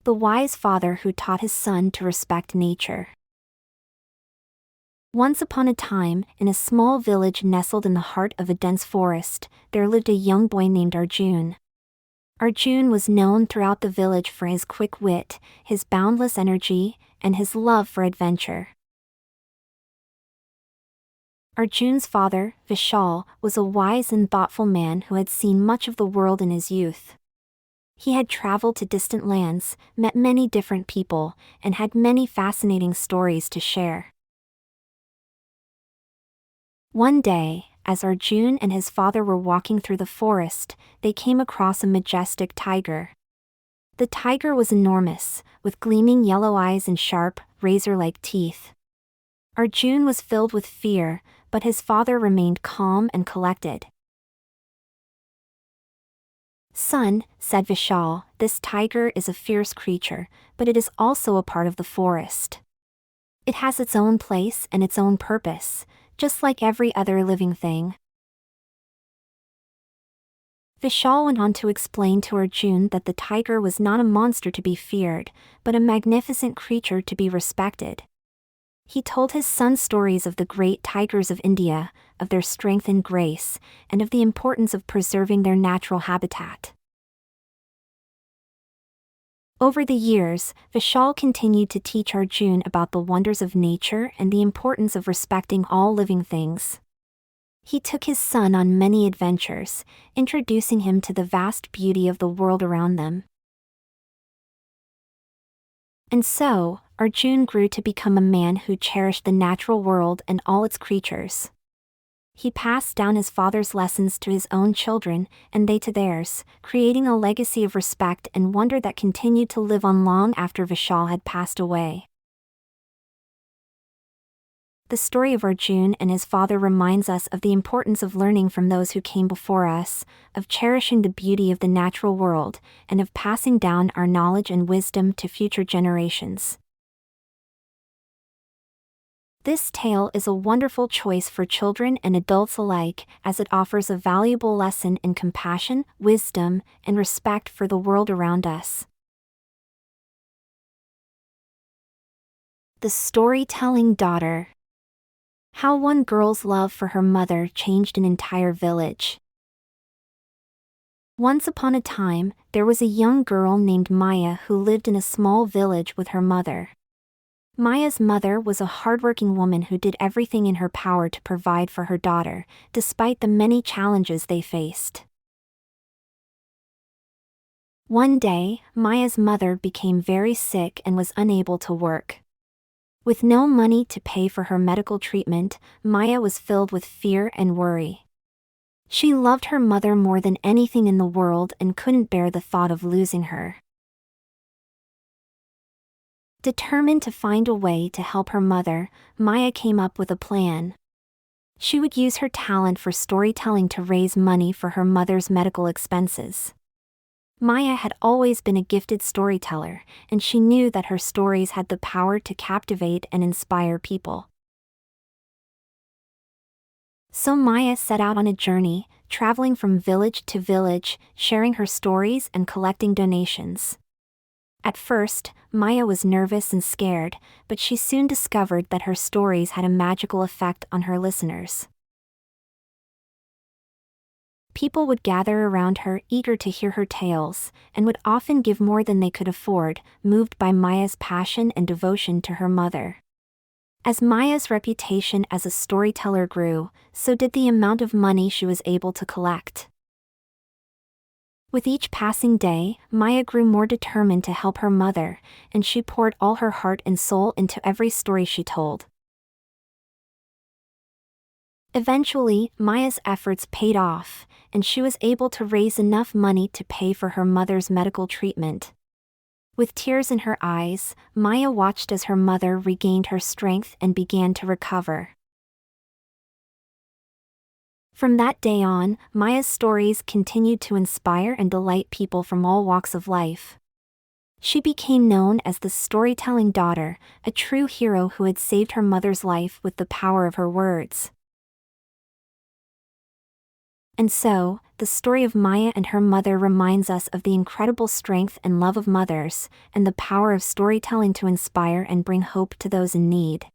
The wise father who taught his son to respect nature. Once upon a time, in a small village nestled in the heart of a dense forest, there lived a young boy named Arjun. Arjun was known throughout the village for his quick wit, his boundless energy, and his love for adventure. Arjun's father, Vishal, was a wise and thoughtful man who had seen much of the world in his youth. He had traveled to distant lands, met many different people, and had many fascinating stories to share. One day, as Arjun and his father were walking through the forest, they came across a majestic tiger. The tiger was enormous, with gleaming yellow eyes and sharp, razor-like teeth. Arjun was filled with fear, but his father remained calm and collected. "Son," said Vishal, "this tiger is a fierce creature, but it is also a part of the forest. It has its own place and its own purpose, just like every other living thing." Vishal went on to explain to Arjun that the tiger was not a monster to be feared, but a magnificent creature to be respected. He told his son stories of the great tigers of India, of their strength and grace, and of the importance of preserving their natural habitat. Over the years, Vishal continued to teach Arjun about the wonders of nature and the importance of respecting all living things. He took his son on many adventures, introducing him to the vast beauty of the world around them. And so, Arjun grew to become a man who cherished the natural world and all its creatures. He passed down his father's lessons to his own children, and they to theirs, creating a legacy of respect and wonder that continued to live on long after Vishal had passed away. The story of Arjun and his father reminds us of the importance of learning from those who came before us, of cherishing the beauty of the natural world, and of passing down our knowledge and wisdom to future generations. This tale is a wonderful choice for children and adults alike, as it offers a valuable lesson in compassion, wisdom, and respect for the world around us. The Storytelling Daughter. How one girl's love for her mother changed an entire village. Once upon a time, there was a young girl named Maya who lived in a small village with her mother. Maya's mother was a hardworking woman who did everything in her power to provide for her daughter, despite the many challenges they faced. One day, Maya's mother became very sick and was unable to work. With no money to pay for her medical treatment, Maya was filled with fear and worry. She loved her mother more than anything in the world and couldn't bear the thought of losing her. Determined to find a way to help her mother, Maya came up with a plan. She would use her talent for storytelling to raise money for her mother's medical expenses. Maya had always been a gifted storyteller, and she knew that her stories had the power to captivate and inspire people. So Maya set out on a journey, traveling from village to village, sharing her stories and collecting donations. At first, Maya was nervous and scared, but she soon discovered that her stories had a magical effect on her listeners. People would gather around her eager to hear her tales, and would often give more than they could afford, moved by Maya's passion and devotion to her mother. As Maya's reputation as a storyteller grew, so did the amount of money she was able to collect. With each passing day, Maya grew more determined to help her mother, and she poured all her heart and soul into every story she told. Eventually, Maya's efforts paid off, and she was able to raise enough money to pay for her mother's medical treatment. With tears in her eyes, Maya watched as her mother regained her strength and began to recover. From that day on, Maya's stories continued to inspire and delight people from all walks of life. She became known as the Storytelling Daughter, a true hero who had saved her mother's life with the power of her words. And so, the story of Maya and her mother reminds us of the incredible strength and love of mothers, and the power of storytelling to inspire and bring hope to those in need.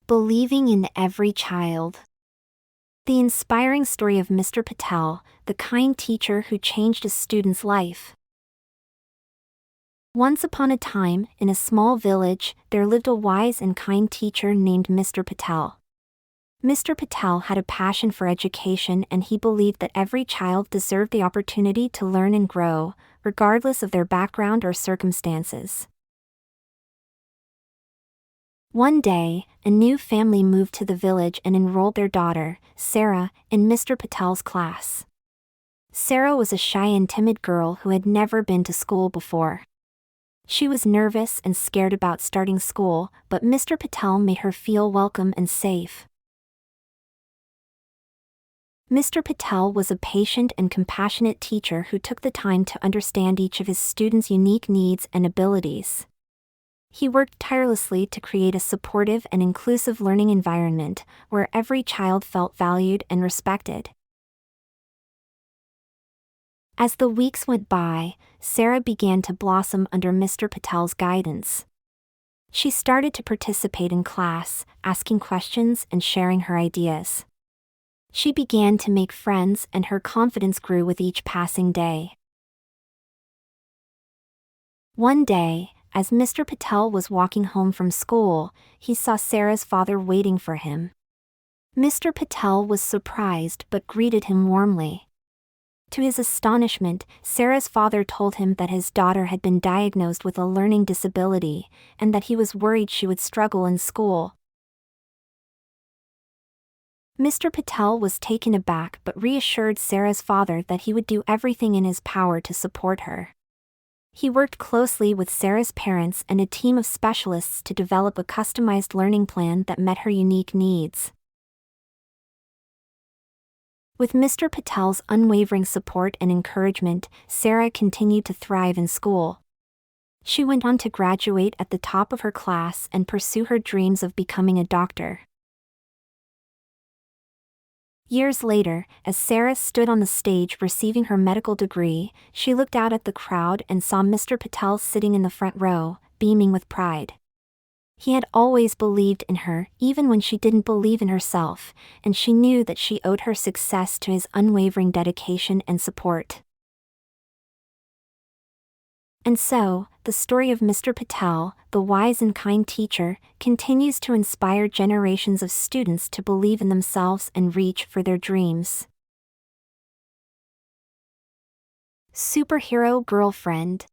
Believing in every child. The inspiring story of Mr. Patel, the kind teacher who changed a student's life. Once upon a time, in a small village, there lived a wise and kind teacher named Mr. Patel. Mr. Patel had a passion for education, and he believed that every child deserved the opportunity to learn and grow, regardless of their background or circumstances. One day, a new family moved to the village and enrolled their daughter, Sarah, in Mr. Patel's class. Sarah was a shy and timid girl who had never been to school before. She was nervous and scared about starting school, but Mr. Patel made her feel welcome and safe. Mr. Patel was a patient and compassionate teacher who took the time to understand each of his students' unique needs and abilities. He worked tirelessly to create a supportive and inclusive learning environment where every child felt valued and respected. As the weeks went by, Sarah began to blossom under Mr. Patel's guidance. She started to participate in class, asking questions and sharing her ideas. She began to make friends, and her confidence grew with each passing day. One day, as Mr. Patel was walking home from school, he saw Sarah's father waiting for him. Mr. Patel was surprised but greeted him warmly. To his astonishment, Sarah's father told him that his daughter had been diagnosed with a learning disability, and that he was worried she would struggle in school. Mr. Patel was taken aback but reassured Sarah's father that he would do everything in his power to support her. He worked closely with Sarah's parents and a team of specialists to develop a customized learning plan that met her unique needs. With Mr. Patel's unwavering support and encouragement, Sarah continued to thrive in school. She went on to graduate at the top of her class and pursue her dreams of becoming a doctor. Years later, as Sarah stood on the stage receiving her medical degree, she looked out at the crowd and saw Mr. Patel sitting in the front row, beaming with pride. He had always believed in her, even when she didn't believe in herself, and she knew that she owed her success to his unwavering dedication and support. And so, the story of Mr. Patel, the wise and kind teacher, continues to inspire generations of students to believe in themselves and reach for their dreams. Superhero Girlfriend.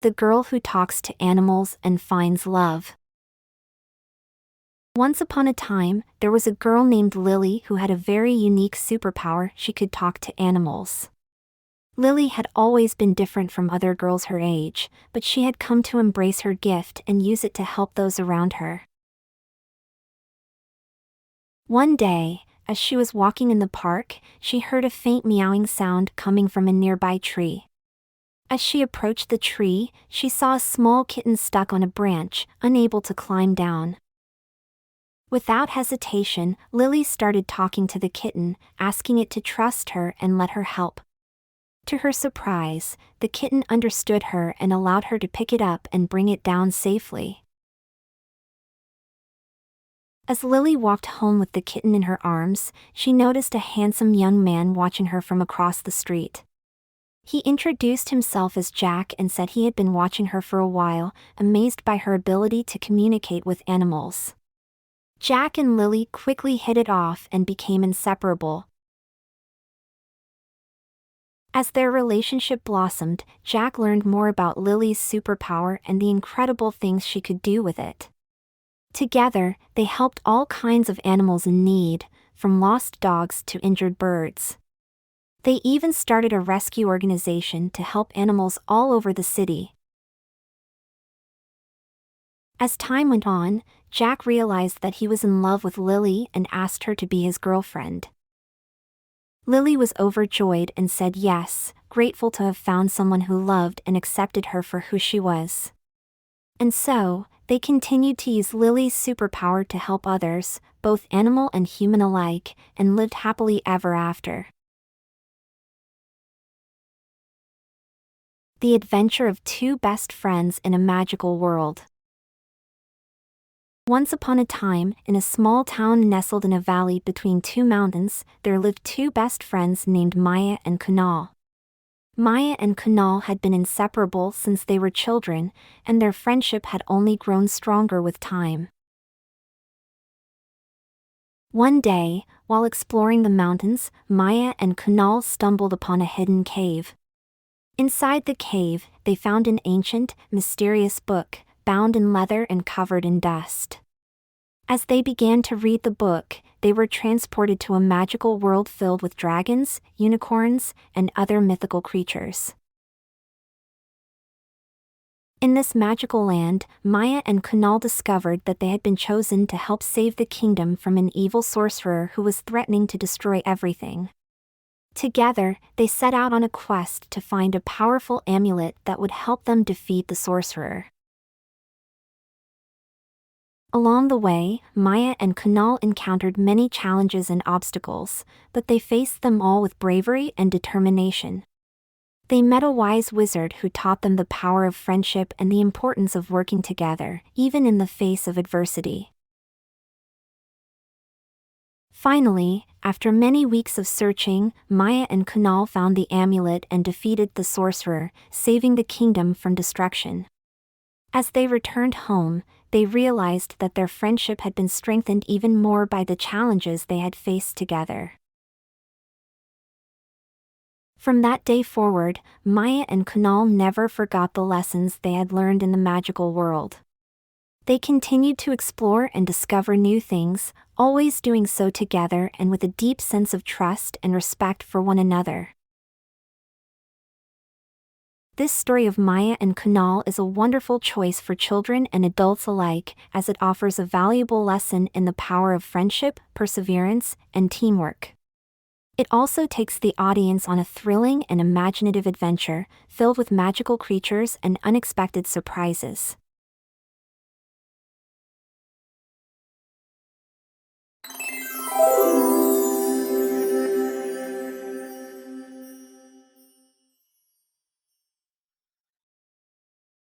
The girl who talks to animals and finds love. Once upon a time, there was a girl named Lily who had a very unique superpower. She could talk to animals. Lily had always been different from other girls her age, but she had come to embrace her gift and use it to help those around her. One day, as she was walking in the park, she heard a faint meowing sound coming from a nearby tree. As she approached the tree, she saw a small kitten stuck on a branch, unable to climb down. Without hesitation, Lily started talking to the kitten, asking it to trust her and let her help. To her surprise, the kitten understood her and allowed her to pick it up and bring it down safely. As Lily walked home with the kitten in her arms, she noticed a handsome young man watching her from across the street. He introduced himself as Jack and said he had been watching her for a while, amazed by her ability to communicate with animals. Jack and Lily quickly hit it off and became inseparable. As their relationship blossomed, Jack learned more about Lily's superpower and the incredible things she could do with it. Together, they helped all kinds of animals in need, from lost dogs to injured birds. They even started a rescue organization to help animals all over the city. As time went on, Jack realized that he was in love with Lily and asked her to be his girlfriend. Lily was overjoyed and said yes, grateful to have found someone who loved and accepted her for who she was. And so, they continued to use Lily's superpower to help others, both animal and human alike, and lived happily ever after. The adventure of two best friends in a magical world. Once upon a time, in a small town nestled in a valley between two mountains, there lived two best friends named Maya and Kunal. Maya and Kunal had been inseparable since they were children, and their friendship had only grown stronger with time. One day, while exploring the mountains, Maya and Kunal stumbled upon a hidden cave. Inside the cave, they found an ancient, mysterious book, bound in leather and covered in dust. As they began to read the book, they were transported to a magical world filled with dragons, unicorns, and other mythical creatures. In this magical land, Maya and Kunal discovered that they had been chosen to help save the kingdom from an evil sorcerer who was threatening to destroy everything. Together, they set out on a quest to find a powerful amulet that would help them defeat the sorcerer. Along the way, Maya and Kunal encountered many challenges and obstacles, but they faced them all with bravery and determination. They met a wise wizard who taught them the power of friendship and the importance of working together, even in the face of adversity. Finally, after many weeks of searching, Maya and Kunal found the amulet and defeated the sorcerer, saving the kingdom from destruction. As they returned home, they realized that their friendship had been strengthened even more by the challenges they had faced together. From that day forward, Maya and Kunal never forgot the lessons they had learned in the magical world. They continued to explore and discover new things, always doing so together and with a deep sense of trust and respect for one another. This story of Maya and Kunal is a wonderful choice for children and adults alike, as it offers a valuable lesson in the power of friendship, perseverance, and teamwork. It also takes the audience on a thrilling and imaginative adventure, filled with magical creatures and unexpected surprises.